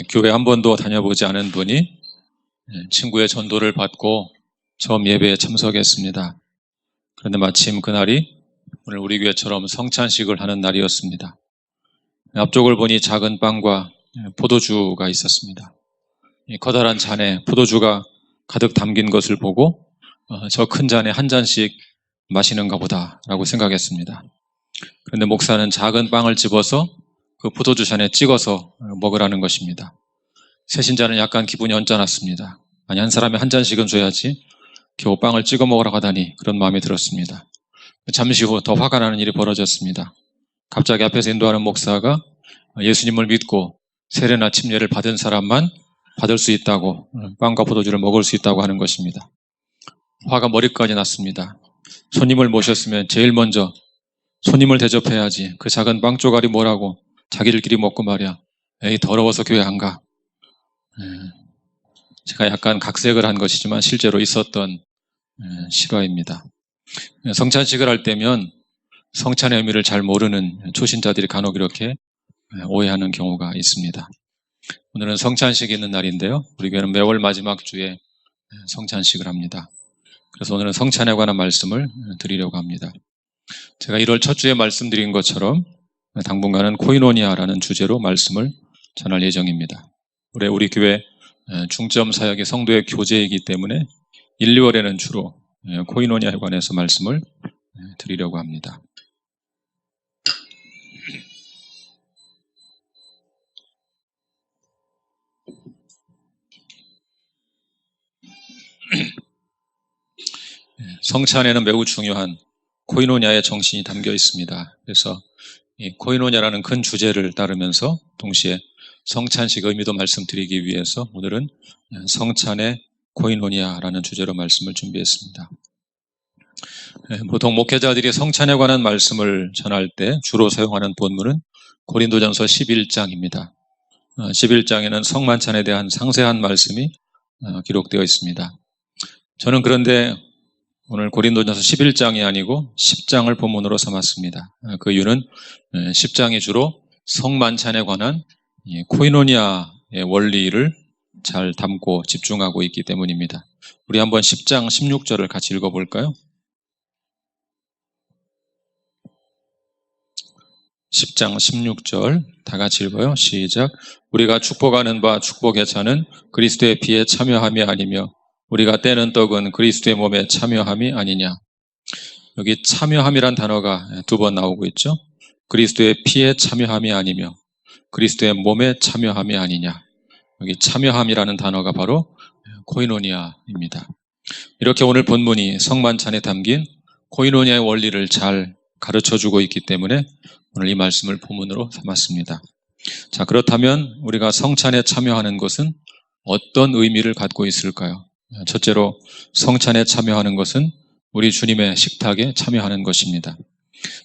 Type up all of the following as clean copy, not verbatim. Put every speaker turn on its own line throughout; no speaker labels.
교회 한 번도 다녀보지 않은 분이 친구의 전도를 받고 처음 예배에 참석했습니다. 그런데 마침 그날이 오늘 우리 교회처럼 성찬식을 하는 날이었습니다. 앞쪽을 보니 작은 빵과 포도주가 있었습니다. 커다란 잔에 포도주가 가득 담긴 것을 보고 저 큰 잔에 한 잔씩 마시는가 보다라고 생각했습니다. 그런데 목사는 작은 빵을 집어서 그 포도주 잔에 찍어서 먹으라는 것입니다. 새신자는 약간 기분이 언짢았습니다. 아니, 한 사람이 한 잔씩은 줘야지 겨우 빵을 찍어 먹으라고 하다니 그런 마음이 들었습니다. 잠시 후 더 화가 나는 일이 벌어졌습니다. 갑자기 앞에서 인도하는 목사가 예수님을 믿고 세례나 침례를 받은 사람만 받을 수 있다고, 빵과 포도주를 먹을 수 있다고 하는 것입니다. 화가 머리까지 났습니다. 손님을 모셨으면 제일 먼저 손님을 대접해야지. 그 작은 빵 조각이 뭐라고 자기들끼리 먹고 말이야. 에이, 더러워서 교회 안 가. 제가 약간 각색을 한 것이지만 실제로 있었던 실화입니다. 성찬식을 할 때면 성찬의 의미를 잘 모르는 초신자들이 간혹 이렇게 오해하는 경우가 있습니다. 오늘은 성찬식이 있는 날인데요. 우리 교회는 매월 마지막 주에 성찬식을 합니다. 그래서 오늘은 성찬에 관한 말씀을 드리려고 합니다. 제가 1월 첫 주에 말씀드린 것처럼 당분간은 코이노니아라는 주제로 말씀을 전할 예정입니다. 올해 우리 교회 중점 사역의 성도의 교제이기 때문에 1, 2월에는 주로 코이노니아에 관해서 말씀을 드리려고 합니다. 성찬에는 매우 중요한 코이노니아의 정신이 담겨 있습니다. 그래서 이 코이노니아라는 큰 주제를 따르면서 동시에 성찬식 의미도 말씀드리기 위해서 오늘은 성찬의 코이노니아라는 주제로 말씀을 준비했습니다. 보통 목회자들이 성찬에 관한 말씀을 전할 때 주로 사용하는 본문은 고린도전서 11장입니다. 11장에는 성만찬에 대한 상세한 말씀이 기록되어 있습니다. 저는 그런데 오늘 고린도전서 11장이 아니고 10장을 본문으로 삼았습니다. 그 이유는 10장이 주로 성만찬에 관한 코이노니아의 원리를 잘 담고 집중하고 있기 때문입니다. 우리 한번 10장 16절을 같이 읽어볼까요? 10장 16절 다 같이 읽어요. 시작. 우리가 축복하는 바 축복의 차는 그리스도의 피에 참여함이 아니며 우리가 떼는 떡은 그리스도의 몸에 참여함이 아니냐. 여기 참여함이란 단어가 두 번 나오고 있죠. 그리스도의 피에 참여함이 아니며 그리스도의 몸에 참여함이 아니냐. 여기 참여함이라는 단어가 바로 코이노니아입니다. 이렇게 오늘 본문이 성만찬에 담긴 코이노니아의 원리를 잘 가르쳐주고 있기 때문에 오늘 이 말씀을 본문으로 삼았습니다. 자, 그렇다면 우리가 성찬에 참여하는 것은 어떤 의미를 갖고 있을까요? 첫째로 성찬에 참여하는 것은 우리 주님의 식탁에 참여하는 것입니다.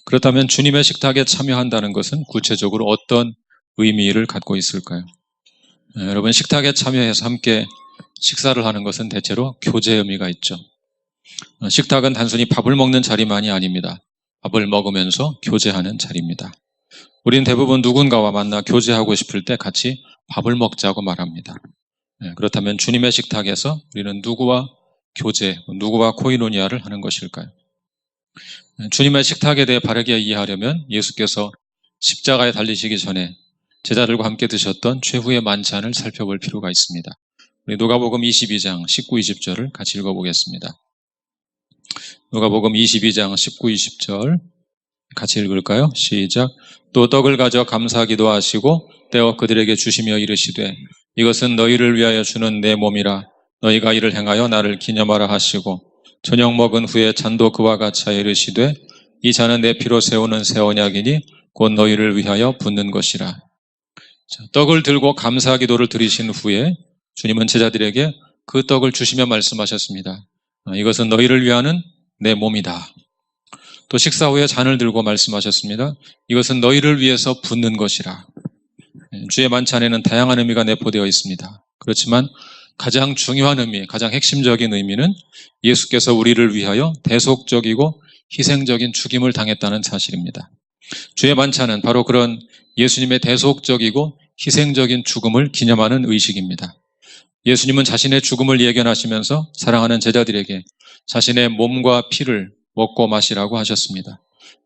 그렇다면 주님의 식탁에 참여한다는 것은 구체적으로 어떤 의미를 갖고 있을까요? 여러분, 식탁에 참여해서 함께 식사를 하는 것은 대체로 교제의 의미가 있죠. 식탁은 단순히 밥을 먹는 자리만이 아닙니다. 밥을 먹으면서 교제하는 자리입니다. 우리는 대부분 누군가와 만나 교제하고 싶을 때 같이 밥을 먹자고 말합니다. 그렇다면 주님의 식탁에서 우리는 누구와 교제, 누구와 코이노니아를 하는 것일까요? 주님의 식탁에 대해 바르게 이해하려면 예수께서 십자가에 달리시기 전에 제자들과 함께 드셨던 최후의 만찬을 살펴볼 필요가 있습니다. 우리 누가복음 22장 19, 20절을 같이 읽어보겠습니다. 누가복음 22장 19, 20절 같이 읽을까요? 시작. 또 떡을 가져 감사 기도하시고 떼어 그들에게 주시며 이르시되 이것은 너희를 위하여 주는 내 몸이라 너희가 이를 행하여 나를 기념하라 하시고 저녁 먹은 후에 잔도 그와 같이 하여 이르시되 이 잔은 내 피로 세우는 새 언약이니 곧 너희를 위하여 붓는 것이라. 자, 떡을 들고 감사 기도를 드리신 후에 주님은 제자들에게 그 떡을 주시며 말씀하셨습니다. 이것은 너희를 위하는 내 몸이다. 또 식사 후에 잔을 들고 말씀하셨습니다. 이것은 너희를 위해서 붓는 것이라. 주의 만찬에는 다양한 의미가 내포되어 있습니다. 그렇지만 가장 중요한 의미, 가장 핵심적인 의미는 예수께서 우리를 위하여 대속적이고 희생적인 죽임을 당했다는 사실입니다. 주의 만찬은 바로 그런 예수님의 대속적이고 희생적인 죽음을 기념하는 의식입니다. 예수님은 자신의 죽음을 예견하시면서 사랑하는 제자들에게 자신의 몸과 피를 먹고 마시라고 하셨습니다.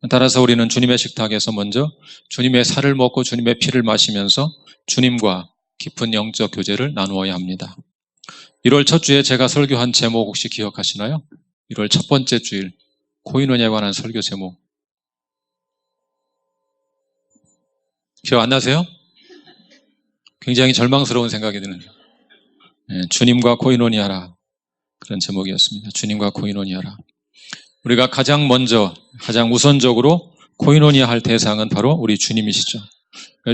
따라서 우리는 주님의 식탁에서 먼저 주님의 살을 먹고 주님의 피를 마시면서 주님과 깊은 영적 교제를 나누어야 합니다. 1월 첫 주에 제가 설교한 제목 혹시 기억하시나요? 1월 첫 번째 주일 코인원에 관한 설교 제목 기억 안 나세요? 굉장히 절망스러운 생각이 드는 주님과 코인원이하라 그런 제목이었습니다. 주님과 코인원이하라. 우리가 가장 먼저 가장 우선적으로 코인원이야 할 대상은 바로 우리 주님이시죠.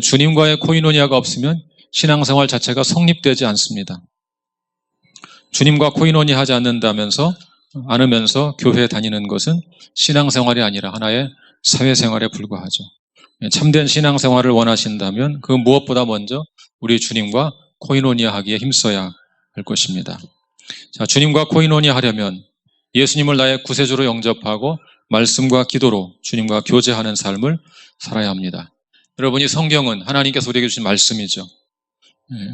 주님과의 코인원이야가 없으면 신앙생활 자체가 성립되지 않습니다. 주님과 코인원이 하지 않으면서 교회에 다니는 것은 신앙생활이 아니라 하나의 사회생활에 불과하죠. 참된 신앙생활을 원하신다면 그 무엇보다 먼저 우리 주님과 코인원이야 하기에 힘써야 할 것입니다. 자, 주님과 코인원이야 하려면 예수님을 나의 구세주로 영접하고 말씀과 기도로 주님과 교제하는 삶을 살아야 합니다. 여러분이 성경은 하나님께서 우리에게 주신 말씀이죠.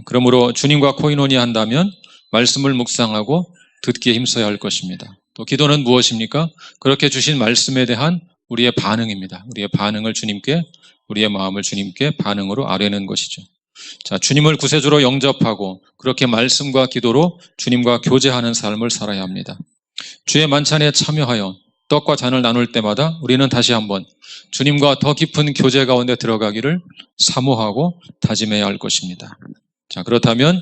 그러므로 주님과 코인원이야 한다면 말씀을 묵상하고 듣기에 힘써야 할 것입니다. 또 기도는 무엇입니까? 그렇게 주신 말씀에 대한 우리의 반응입니다. 우리의 반응을 주님께, 우리의 마음을 주님께 반응으로 아뢰는 것이죠. 자, 주님을 구세주로 영접하고 그렇게 말씀과 기도로 주님과 교제하는 삶을 살아야 합니다. 주의 만찬에 참여하여 떡과 잔을 나눌 때마다 우리는 다시 한번 주님과 더 깊은 교제 가운데 들어가기를 사모하고 다짐해야 할 것입니다. 자, 그렇다면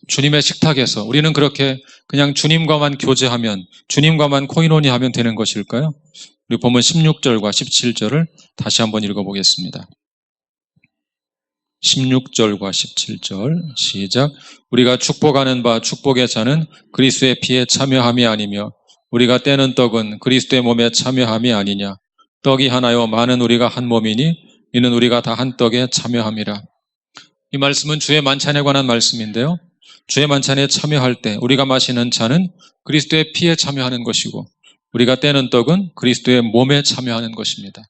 주님의 식탁에서 우리는 그렇게 그냥 주님과만 교제하면, 주님과만 코인원이 하면 되는 것일까요? 우리 본문 16절과 17절을 다시 한번 읽어보겠습니다. 16절과 17절 시작. 우리가 축복하는 바 축복의 잔은 그리스도의 피에 참여함이 아니며 우리가 떼는 떡은 그리스도의 몸에 참여함이 아니냐. 떡이 하나요 많은 우리가 한 몸이니 이는 우리가 다 한 떡에 참여함이라. 이 말씀은 주의 만찬에 관한 말씀인데요. 주의 만찬에 참여할 때 우리가 마시는 잔은 그리스도의 피에 참여하는 것이고 우리가 떼는 떡은 그리스도의 몸에 참여하는 것입니다.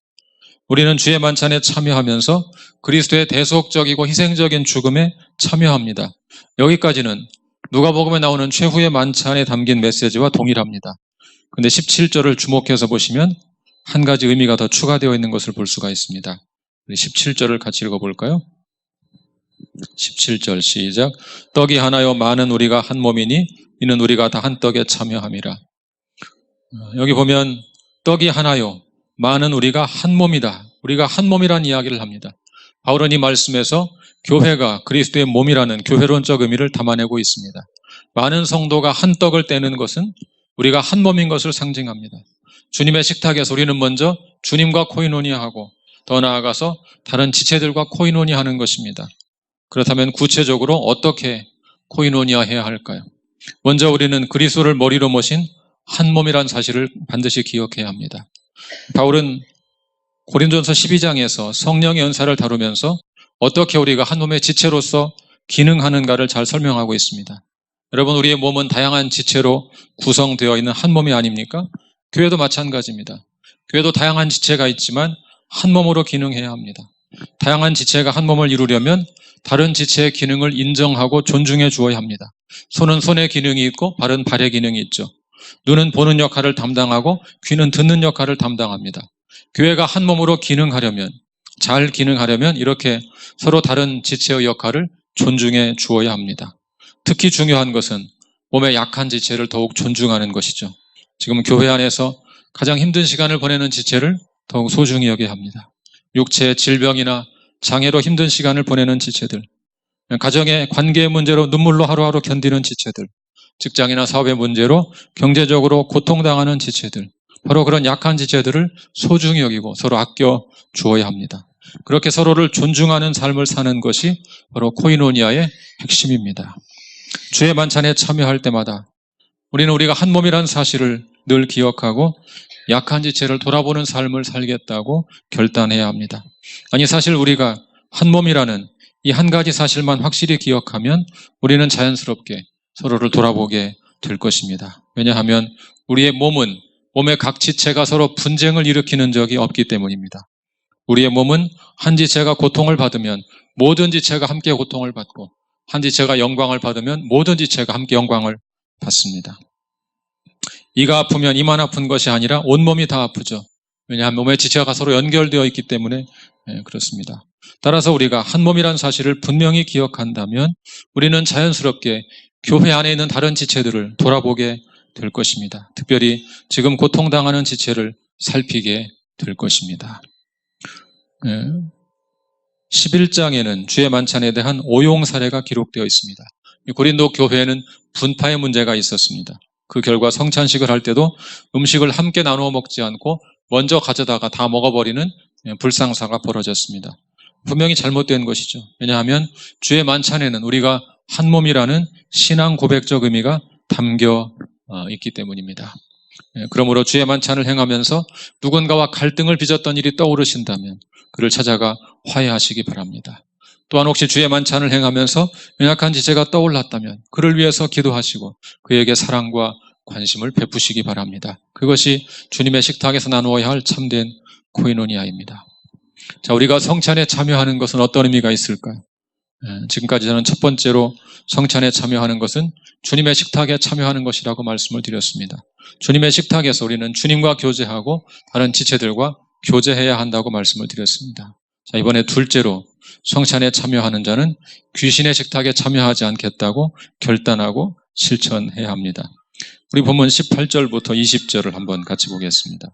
우리는 주의 만찬에 참여하면서 그리스도의 대속적이고 희생적인 죽음에 참여합니다. 여기까지는 누가복음에 나오는 최후의 만찬에 담긴 메시지와 동일합니다. 그런데 17절을 주목해서 보시면 한 가지 의미가 더 추가되어 있는 것을 볼 수가 있습니다. 우리 17절을 같이 읽어볼까요? 17절 시작. 떡이 하나요 많은 우리가 한 몸이니 이는 우리가 다 한 떡에 참여함이라. 여기 보면 떡이 하나요 많은 우리가 한 몸이다. 우리가 한 몸이라는 이야기를 합니다. 바울은 이 말씀에서 교회가 그리스도의 몸이라는 교회론적 의미를 담아내고 있습니다. 많은 성도가 한 떡을 떼는 것은 우리가 한 몸인 것을 상징합니다. 주님의 식탁에서 우리는 먼저 주님과 코이노니아하고 더 나아가서 다른 지체들과 코이노니아하는 것입니다. 그렇다면 구체적으로 어떻게 코이노니아해야 할까요? 먼저 우리는 그리스도를 머리로 모신 한 몸이란 사실을 반드시 기억해야 합니다. 바울은 고린도전서 12장에서 성령의 은사를 다루면서 어떻게 우리가 한 몸의 지체로서 기능하는가를 잘 설명하고 있습니다. 여러분, 우리의 몸은 다양한 지체로 구성되어 있는 한 몸이 아닙니까? 교회도 마찬가지입니다. 교회도 다양한 지체가 있지만 한 몸으로 기능해야 합니다. 다양한 지체가 한 몸을 이루려면 다른 지체의 기능을 인정하고 존중해 주어야 합니다. 손은 손의 기능이 있고 발은 발의 기능이 있죠. 눈은 보는 역할을 담당하고 귀는 듣는 역할을 담당합니다. 교회가 한 몸으로 기능하려면, 잘 기능하려면 이렇게 서로 다른 지체의 역할을 존중해 주어야 합니다. 특히 중요한 것은 몸의 약한 지체를 더욱 존중하는 것이죠. 지금 교회 안에서 가장 힘든 시간을 보내는 지체를 더욱 소중히 여겨야 합니다. 육체의 질병이나 장애로 힘든 시간을 보내는 지체들, 가정의 관계의 문제로 눈물로 하루하루 견디는 지체들, 직장이나 사업의 문제로 경제적으로 고통당하는 지체들, 바로 그런 약한 지체들을 소중히 여기고 서로 아껴 주어야 합니다. 그렇게 서로를 존중하는 삶을 사는 것이 바로 코이노니아의 핵심입니다. 주의 만찬에 참여할 때마다 우리는 우리가 한 몸이라는 사실을 늘 기억하고 약한 지체를 돌아보는 삶을 살겠다고 결단해야 합니다. 아니, 사실 우리가 한 몸이라는 이 한 가지 사실만 확실히 기억하면 우리는 자연스럽게 서로를 돌아보게 될 것입니다. 왜냐하면 우리의 몸은 몸의 각 지체가 서로 분쟁을 일으키는 적이 없기 때문입니다. 우리의 몸은 한 지체가 고통을 받으면 모든 지체가 함께 고통을 받고, 한 지체가 영광을 받으면 모든 지체가 함께 영광을 받습니다. 이가 아프면 이만 아픈 것이 아니라 온몸이 다 아프죠. 왜냐하면 몸의 지체가 서로 연결되어 있기 때문에 그렇습니다. 따라서 우리가 한 몸이라는 사실을 분명히 기억한다면 우리는 자연스럽게 교회 안에 있는 다른 지체들을 돌아보게 될 것입니다. 특별히 지금 고통당하는 지체를 살피게 될 것입니다. 11장에는 주의 만찬에 대한 오용 사례가 기록되어 있습니다. 고린도 교회에는 분파의 문제가 있었습니다. 그 결과 성찬식을 할 때도 음식을 함께 나누어 먹지 않고 먼저 가져다가 다 먹어버리는 불상사가 벌어졌습니다. 분명히 잘못된 것이죠. 왜냐하면 주의 만찬에는 우리가 한 몸이라는 신앙 고백적 의미가 담겨 있기 때문입니다. 그러므로 주의 만찬을 행하면서 누군가와 갈등을 빚었던 일이 떠오르신다면 그를 찾아가 화해하시기 바랍니다. 또한 혹시 주의 만찬을 행하면서 연약한 지체가 떠올랐다면 그를 위해서 기도하시고 그에게 사랑과 관심을 베푸시기 바랍니다. 그것이 주님의 식탁에서 나누어야 할 참된 코이노니아입니다. 자, 우리가 성찬에 참여하는 것은 어떤 의미가 있을까요? 지금까지 저는 첫 번째로 성찬에 참여하는 것은 주님의 식탁에 참여하는 것이라고 말씀을 드렸습니다. 주님의 식탁에서 우리는 주님과 교제하고 다른 지체들과 교제해야 한다고 말씀을 드렸습니다. 자, 이번에 둘째로 성찬에 참여하는 자는 귀신의 식탁에 참여하지 않겠다고 결단하고 실천해야 합니다. 우리 본문 18절부터 20절을 한번 같이 보겠습니다.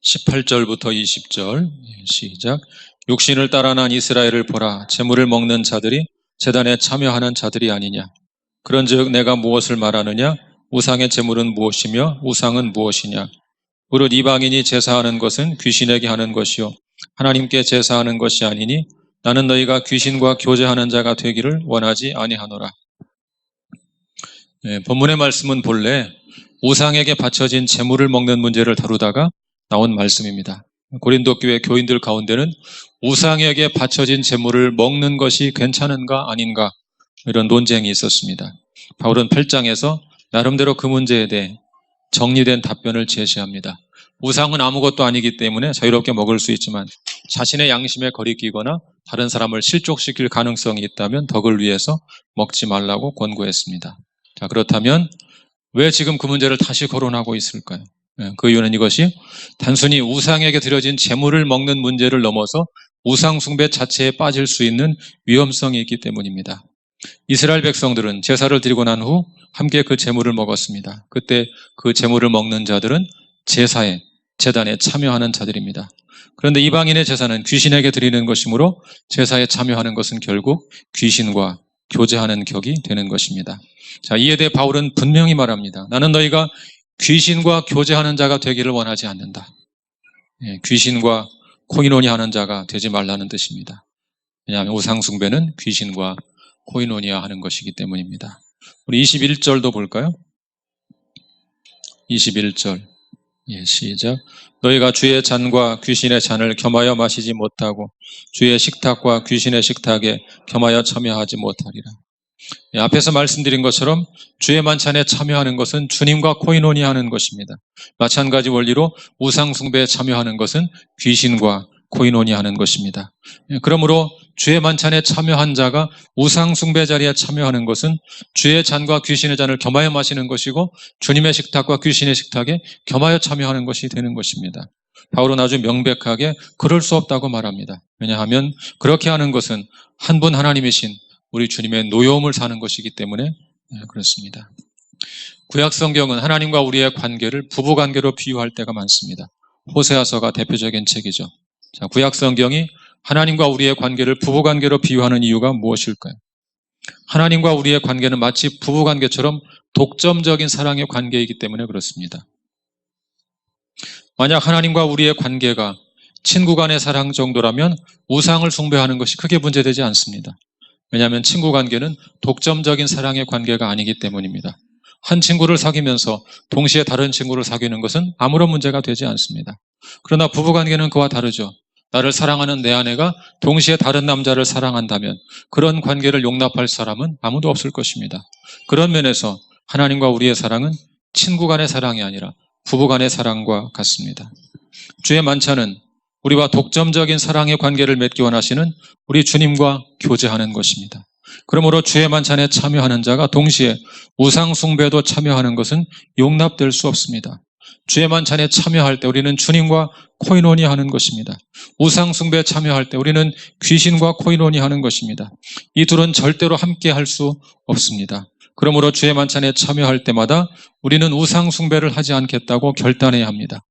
18절부터 20절 시작. 육신을 따라 난 이스라엘을 보라. 제물을 먹는 자들이 제단에 참여하는 자들이 아니냐. 그런즉 내가 무엇을 말하느냐. 우상의 제물은 무엇이며 우상은 무엇이냐. 무릇 이방인이 제사하는 것은 귀신에게 하는 것이요 하나님께 제사하는 것이 아니니 나는 너희가 귀신과 교제하는 자가 되기를 원하지 아니하노라. 본문의 말씀은 본래 우상에게 바쳐진 제물을 먹는 문제를 다루다가 나온 말씀입니다. 고린도 교회 교인들 가운데는 우상에게 바쳐진 제물을 먹는 것이 괜찮은가 아닌가 이런 논쟁이 있었습니다. 바울은 8장에서 나름대로 그 문제에 대해 정리된 답변을 제시합니다. 우상은 아무것도 아니기 때문에 자유롭게 먹을 수 있지만 자신의 양심에 거리끼거나 다른 사람을 실족시킬 가능성이 있다면 덕을 위해서 먹지 말라고 권고했습니다. 자, 그렇다면 왜 지금 그 문제를 다시 거론하고 있을까요? 그 이유는 이것이 단순히 우상에게 드려진 제물을 먹는 문제를 넘어서 우상 숭배 자체에 빠질 수 있는 위험성이 있기 때문입니다. 이스라엘 백성들은 제사를 드리고 난 후 함께 그 제물을 먹었습니다. 그때 그 제물을 먹는 자들은 제사에, 제단에 참여하는 자들입니다. 그런데 이방인의 제사는 귀신에게 드리는 것이므로 제사에 참여하는 것은 결국 귀신과 교제하는 격이 되는 것입니다. 자, 이에 대해 바울은 분명히 말합니다. 나는 너희가 귀신과 교제하는 자가 되기를 원하지 않는다. 귀신과 코이노니아 하는 자가 되지 말라는 뜻입니다. 왜냐하면 우상숭배는 귀신과 코이노니아 하는 것이기 때문입니다. 우리 21절도 볼까요? 21절 시작. 너희가 주의 잔과 귀신의 잔을 겸하여 마시지 못하고 주의 식탁과 귀신의 식탁에 겸하여 참여하지 못하리라. 앞에서 말씀드린 것처럼 주의 만찬에 참여하는 것은 주님과 코이노니아하는 것입니다. 마찬가지 원리로 우상 숭배에 참여하는 것은 귀신과 코이노니아하는 것입니다. 그러므로 주의 만찬에 참여한 자가 우상 숭배 자리에 참여하는 것은 주의 잔과 귀신의 잔을 겸하여 마시는 것이고 주님의 식탁과 귀신의 식탁에 겸하여 참여하는 것이 되는 것입니다. 바울은 아주 명백하게 그럴 수 없다고 말합니다. 왜냐하면 그렇게 하는 것은 한 분 하나님이신 우리 주님의 노여움을 사는 것이기 때문에 그렇습니다. 구약 성경은 하나님과 우리의 관계를 부부관계로 비유할 때가 많습니다. 호세아서가 대표적인 책이죠. 자, 구약 성경이 하나님과 우리의 관계를 부부관계로 비유하는 이유가 무엇일까요? 하나님과 우리의 관계는 마치 부부관계처럼 독점적인 사랑의 관계이기 때문에 그렇습니다. 만약 하나님과 우리의 관계가 친구 간의 사랑 정도라면 우상을 숭배하는 것이 크게 문제되지 않습니다. 왜냐하면 친구 관계는 독점적인 사랑의 관계가 아니기 때문입니다. 한 친구를 사귀면서 동시에 다른 친구를 사귀는 것은 아무런 문제가 되지 않습니다. 그러나 부부관계는 그와 다르죠. 나를 사랑하는 내 아내가 동시에 다른 남자를 사랑한다면 그런 관계를 용납할 사람은 아무도 없을 것입니다. 그런 면에서 하나님과 우리의 사랑은 친구 간의 사랑이 아니라 부부 간의 사랑과 같습니다. 주의 만찬은 우리와 독점적인 사랑의 관계를 맺기 원하시는 우리 주님과 교제하는 것입니다. 그러므로 주의 만찬에 참여하는 자가 동시에 우상 숭배도 참여하는 것은 용납될 수 없습니다. 주의 만찬에 참여할 때 우리는 주님과 코이노니아 하는 것입니다. 우상 숭배에 참여할 때 우리는 귀신과 코이노니아 하는 것입니다. 이 둘은 절대로 함께 할 수 없습니다. 그러므로 주의 만찬에 참여할 때마다 우리는 우상 숭배를 하지 않겠다고 결단해야 합니다.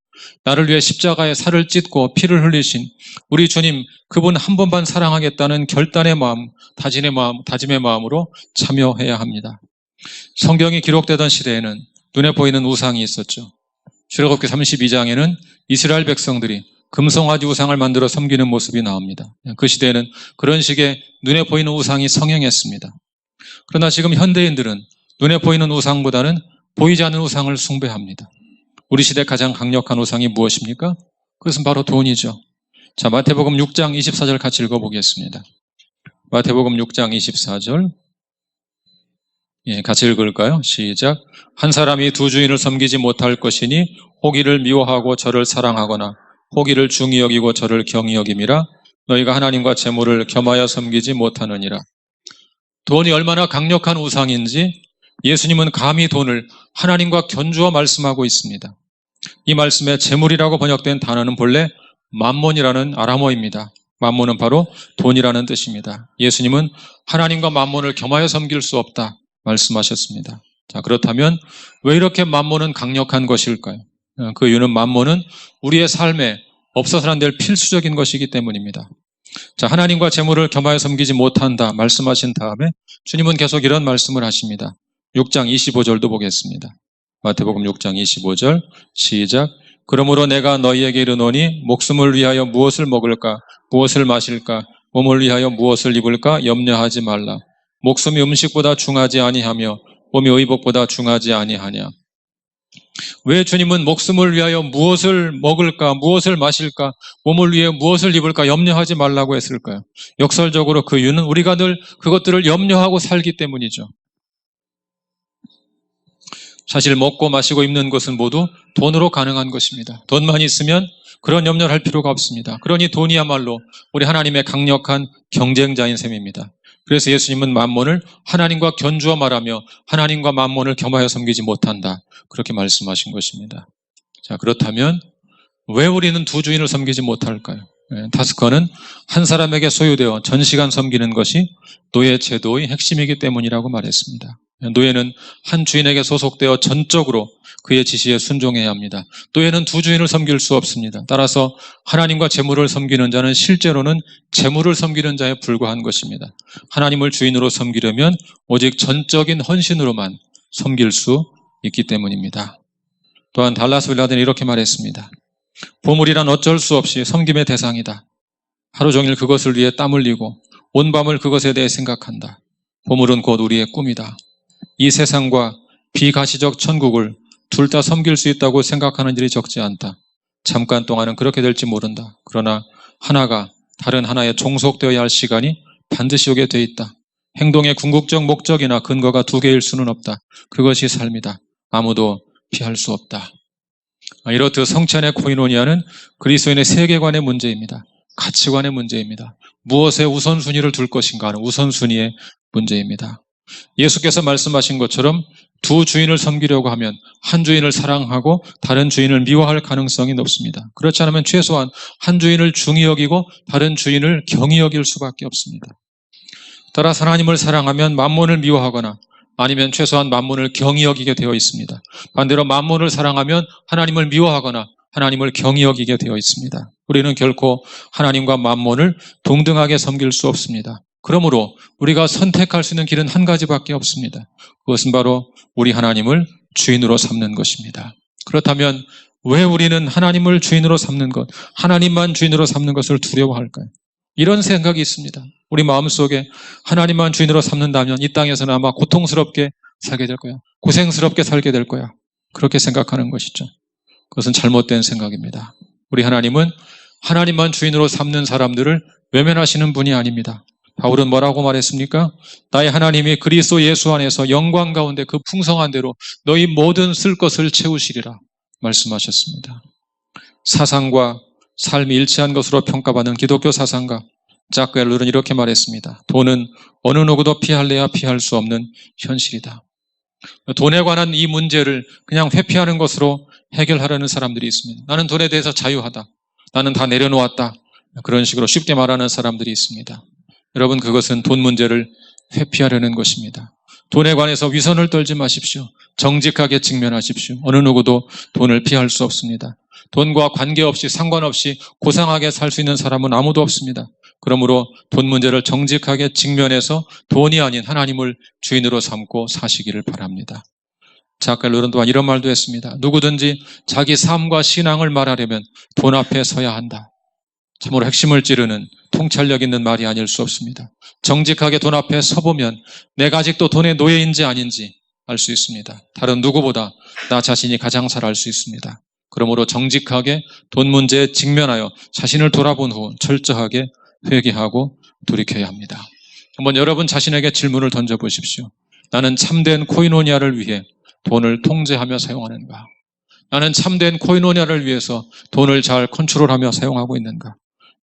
나를 위해 십자가에 살을 찢고 피를 흘리신 우리 주님, 그분 한 번만 사랑하겠다는 결단의 마음, 다짐의 마음으로 참여해야 합니다. 성경이 기록되던 시대에는 눈에 보이는 우상이 있었죠. 출애굽기 32장에는 이스라엘 백성들이 금송아지 우상을 만들어 섬기는 모습이 나옵니다. 그 시대에는 그런 식의 눈에 보이는 우상이 성행했습니다. 그러나 지금 현대인들은 눈에 보이는 우상보다는 보이지 않는 우상을 숭배합니다. 우리 시대 가장 강력한 우상이 무엇입니까? 그것은 바로 돈이죠. 자, 마태복음 6장 24절 같이 읽어보겠습니다. 마태복음 6장 24절. 같이 읽을까요? 시작. 한 사람이 두 주인을 섬기지 못할 것이니 혹이를 미워하고 저를 사랑하거나 혹이를 중히 여기고 저를 경히 여김이라. 너희가 하나님과 재물을 겸하여 섬기지 못하느니라. 돈이 얼마나 강력한 우상인지 예수님은 감히 돈을 하나님과 견주어 말씀하고 있습니다. 이 말씀에 재물이라고 번역된 단어는 본래 맘몬이라는 아람어입니다. 맘몬은 바로 돈이라는 뜻입니다. 예수님은 하나님과 맘몬을 겸하여 섬길 수 없다 말씀하셨습니다. 자, 그렇다면 왜 이렇게 맘몬은 강력한 것일까요? 그 이유는 맘몬은 우리의 삶에 없어서는 안 될 필수적인 것이기 때문입니다. 자, 하나님과 재물을 겸하여 섬기지 못한다 말씀하신 다음에 주님은 계속 이런 말씀을 하십니다. 6장 25절도 보겠습니다. 마태복음 6장 25절 시작. 그러므로 내가 너희에게 이르노니 목숨을 위하여 무엇을 먹을까 무엇을 마실까 몸을 위하여 무엇을 입을까 염려하지 말라. 목숨이 음식보다 중하지 아니하며 몸이 의복보다 중하지 아니하냐. 왜 주님은 목숨을 위하여 무엇을 먹을까 무엇을 마실까 몸을 위해 무엇을 입을까 염려하지 말라고 했을까요? 역설적으로 그 이유는 우리가 늘 그것들을 염려하고 살기 때문이죠. 사실 먹고 마시고 입는 것은 모두 돈으로 가능한 것입니다. 돈만 있으면 그런 염려를 할 필요가 없습니다. 그러니 돈이야말로 우리 하나님의 강력한 경쟁자인 셈입니다. 그래서 예수님은 맘몬을 하나님과 견주어 말하며 하나님과 맘몬을 겸하여 섬기지 못한다. 그렇게 말씀하신 것입니다. 자, 그렇다면 왜 우리는 두 주인을 섬기지 못할까요? 다스커는 한 사람에게 소유되어 전시간 섬기는 것이 노예 제도의 핵심이기 때문이라고 말했습니다. 노예는 한 주인에게 소속되어 전적으로 그의 지시에 순종해야 합니다. 노예는 두 주인을 섬길 수 없습니다. 따라서 하나님과 재물을 섬기는 자는 실제로는 재물을 섬기는 자에 불과한 것입니다. 하나님을 주인으로 섬기려면 오직 전적인 헌신으로만 섬길 수 있기 때문입니다. 또한 달라스 윌라드는 이렇게 말했습니다. 보물이란 어쩔 수 없이 섬김의 대상이다. 하루 종일 그것을 위해 땀 흘리고 온 밤을 그것에 대해 생각한다. 보물은 곧 우리의 꿈이다. 이 세상과 비가시적 천국을 둘 다 섬길 수 있다고 생각하는 일이 적지 않다. 잠깐 동안은 그렇게 될지 모른다. 그러나 하나가 다른 하나에 종속되어야 할 시간이 반드시 오게 돼 있다. 행동의 궁극적 목적이나 근거가 두 개일 수는 없다. 그것이 삶이다. 아무도 피할 수 없다. 이렇듯 성찬의 코이노니아는 그리스도인의 세계관의 문제입니다. 가치관의 문제입니다. 무엇에 우선순위를 둘 것인가 하는 우선순위의 문제입니다. 예수께서 말씀하신 것처럼 두 주인을 섬기려고 하면 한 주인을 사랑하고 다른 주인을 미워할 가능성이 높습니다. 그렇지 않으면 최소한 한 주인을 중히 여기고 다른 주인을 경히 여길 수밖에 없습니다. 따라서 하나님을 사랑하면 맘몬을 미워하거나 아니면 최소한 맘몬을 경히 여기게 되어 있습니다. 반대로 맘몬을 사랑하면 하나님을 미워하거나 하나님을 경히 여기게 되어 있습니다. 우리는 결코 하나님과 맘몬을 동등하게 섬길 수 없습니다. 그러므로 우리가 선택할 수 있는 길은 한 가지밖에 없습니다. 그것은 바로 우리 하나님을 주인으로 삼는 것입니다. 그렇다면 왜 우리는 하나님을 주인으로 삼는 것, 하나님만 주인으로 삼는 것을 두려워할까요? 이런 생각이 있습니다. 우리 마음속에 하나님만 주인으로 삼는다면 이 땅에서는 아마 고통스럽게 살게 될 거야. 고생스럽게 살게 될 거야. 그렇게 생각하는 것이죠. 그것은 잘못된 생각입니다. 우리 하나님은 하나님만 주인으로 삼는 사람들을 외면하시는 분이 아닙니다. 바울은 뭐라고 말했습니까? 나의 하나님이 그리스도 예수 안에서 영광 가운데 그 풍성한 대로 너희 모든 쓸 것을 채우시리라 말씀하셨습니다. 사상과 삶이 일치한 것으로 평가받는 기독교 사상가 자크 엘룰은 이렇게 말했습니다. 돈은 어느 누구도 피할래야 피할 수 없는 현실이다. 돈에 관한 이 문제를 그냥 회피하는 것으로 해결하려는 사람들이 있습니다. 나는 돈에 대해서 자유하다. 나는 다 내려놓았다. 그런 식으로 쉽게 말하는 사람들이 있습니다. 여러분, 그것은 돈 문제를 회피하려는 것입니다. 돈에 관해서 위선을 떨지 마십시오. 정직하게 직면하십시오. 어느 누구도 돈을 피할 수 없습니다. 돈과 관계없이 상관없이 고상하게 살 수 있는 사람은 아무도 없습니다. 그러므로 돈 문제를 정직하게 직면해서 돈이 아닌 하나님을 주인으로 삼고 사시기를 바랍니다. 자크 엘룰은 또한 이런 말도 했습니다. 누구든지 자기 삶과 신앙을 말하려면 돈 앞에 서야 한다. 참으로 핵심을 찌르는 통찰력 있는 말이 아닐 수 없습니다. 정직하게 돈 앞에 서보면 내가 아직도 돈의 노예인지 아닌지 알 수 있습니다. 다른 누구보다 나 자신이 가장 잘 알 수 있습니다. 그러므로 정직하게 돈 문제에 직면하여 자신을 돌아본 후 철저하게 회개하고 돌이켜야 합니다. 한번 여러분 자신에게 질문을 던져보십시오. 나는 참된 코이노니아를 위해 돈을 통제하며 사용하는가? 나는 참된 코이노니아를 위해서 돈을 잘 컨트롤하며 사용하고 있는가?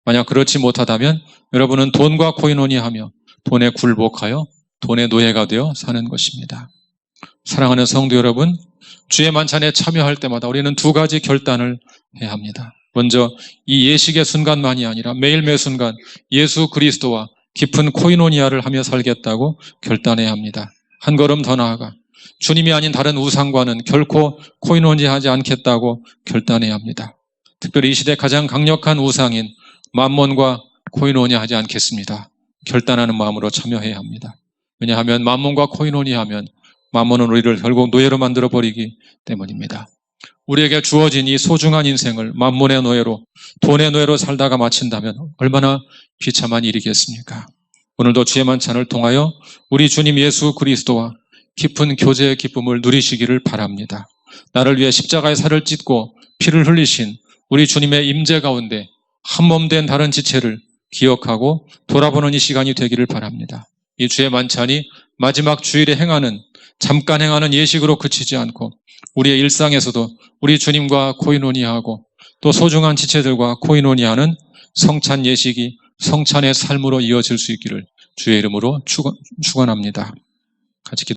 만약 그렇지 못하다면 여러분은 돈과 코이노니아하며 돈에 굴복하여 돈의 노예가 되어 사는 것입니다. 사랑하는 성도 여러분, 주의 만찬에 참여할 때마다 우리는 두 가지 결단을 해야 합니다. 먼저 이 예식의 순간만이 아니라 매일 매 순간 예수 그리스도와 깊은 코이노니아를 하며 살겠다고 결단해야 합니다. 한 걸음 더 나아가 주님이 아닌 다른 우상과는 결코 코이노니아하지 않겠다고 결단해야 합니다. 특별히 이 시대 가장 강력한 우상인 맘몬과 코이노니아하지 않겠습니다. 결단하는 마음으로 참여해야 합니다. 왜냐하면 맘몬과 코이노니아하면 맘몬은 우리를 결국 노예로 만들어버리기 때문입니다. 우리에게 주어진 이 소중한 인생을 맘몬의 노예로, 돈의 노예로 살다가 마친다면 얼마나 비참한 일이겠습니까? 오늘도 주의 만찬을 통하여 우리 주님 예수 그리스도와 깊은 교제의 기쁨을 누리시기를 바랍니다. 나를 위해 십자가의 살을 찢고 피를 흘리신 우리 주님의 임재 가운데 한몸된 다른 지체를 기억하고 돌아보는 이 시간이 되기를 바랍니다. 이 주의 만찬이 마지막 주일에 잠깐 행하는 예식으로 그치지 않고 우리의 일상에서도 우리 주님과 코이노니아하고 또 소중한 지체들과 코이노니아하는 성찬 예식이 성찬의 삶으로 이어질 수 있기를 주의 이름으로 축원합니다. 같이 기도